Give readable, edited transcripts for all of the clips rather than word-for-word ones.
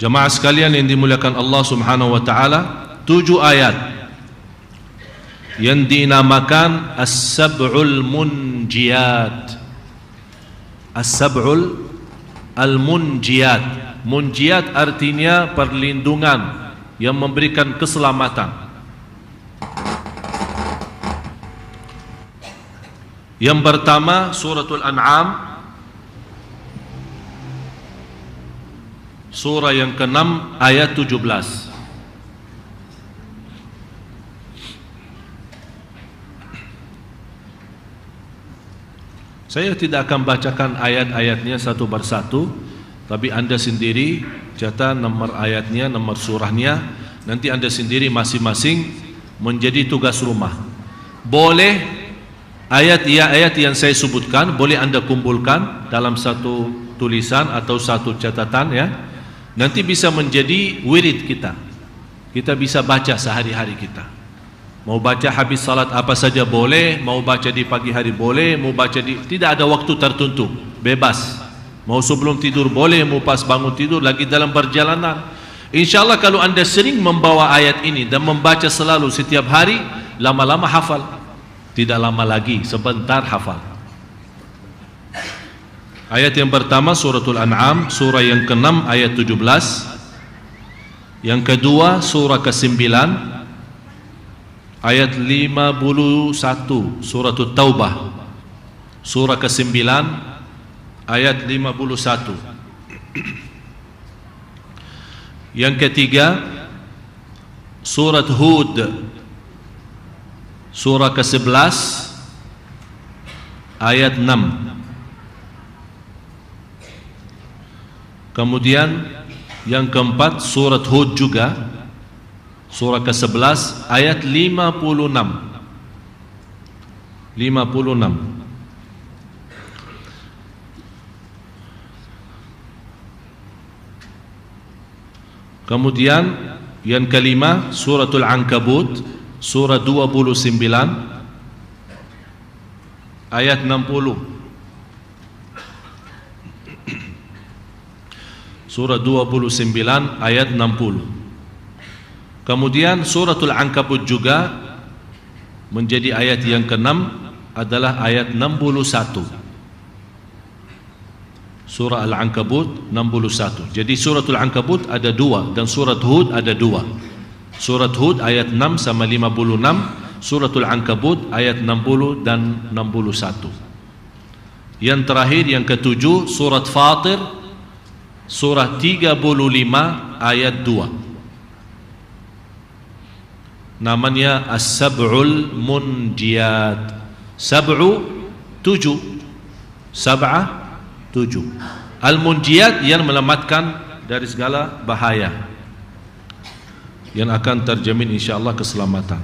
Jemaah sekalian yang dimuliakan Allah Subhanahu wa taala, 7 ayat yang dinamakan As-Sab'ul Munjiyat. As-Sab'ul Al-Munjiyat. Munjiyat artinya perlindungan yang memberikan keselamatan. Yang pertama Suratul An'am, surah yang ke-6 ayat 17. Saya tidak akan bacakan ayat-ayatnya satu persatu, tapi anda sendiri catat nomor ayatnya, nomor surahnya. Nanti anda sendiri masing-masing menjadi tugas rumah. Boleh ayat yang saya sebutkan boleh anda kumpulkan dalam satu tulisan atau satu catatan, ya. Nanti bisa menjadi wirid kita. Kita bisa baca sehari-hari kita. Mau baca habis salat apa saja boleh, mau baca di pagi hari boleh, mau baca tidak ada waktu tertentu, bebas. Mau sebelum tidur boleh, mau pas bangun tidur, lagi dalam perjalanan. InsyaAllah kalau anda sering membawa ayat ini dan membaca selalu setiap hari, lama-lama hafal. Tidak lama lagi, sebentar hafal. Ayat yang pertama Suratul An'am, surah yang ke-6 ayat 17. Yang kedua surah ke-9 ayat 51, Suratul Taubah, surah ke-9 ayat 51. Yang ketiga Surat Hud, surah ke-11 ayat 6. Kemudian yang keempat Surat Hud juga, surah ke-11 ayat 56. Kemudian yang kelima Suratul Ankabut, surah 29 ayat 60. Surah 29 ayat 60. Kemudian Suratul Ankabut juga menjadi ayat yang ke-6 adalah ayat 61. Surah Al-Ankabut 61. Jadi Suratul Ankabut ada 2 dan Surat Hud ada 2. Surat Hud ayat 6 sama 56, Suratul Ankabut ayat 60 dan 61. Yang terakhir yang ke-7 Surat Fatir, surah 35 ayat 2. Namanya As-Sab'ul Munjiyat. Sab'u 7, Sab'ah 7. Al-Munjiyat yang melamatkan dari segala bahaya, yang akan terjamin insyaAllah keselamatan.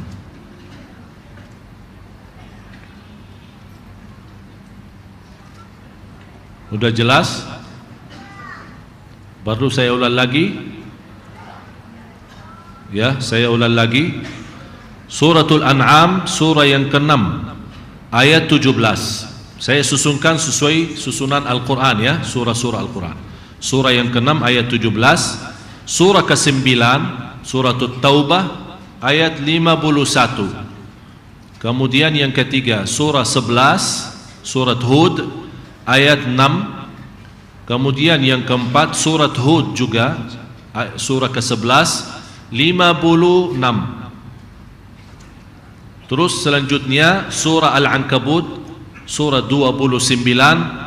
Sudah jelas? Baru saya ulang lagi. Ya, saya ulang lagi. Suratul An'am, surah yang ke-6 ayat 17. Saya susunkan sesuai susunan Al-Quran, ya, surah-surah Al-Quran. Surah yang ke-6 ayat 17. Surah ke-9 Suratul Taubah ayat 51. Kemudian yang ketiga surah 11 Surat Hud ayat 6. Kemudian yang keempat Surat Hud juga, surah ke-11 56. Terus selanjutnya surah Al-Ankabut, surah 29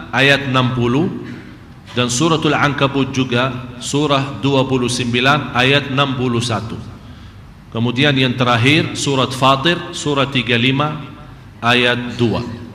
ayat 60. Dan suratul Ankabut juga surah 29 ayat 61. Kemudian yang terakhir surat Fatir, surah 35 ayat 2.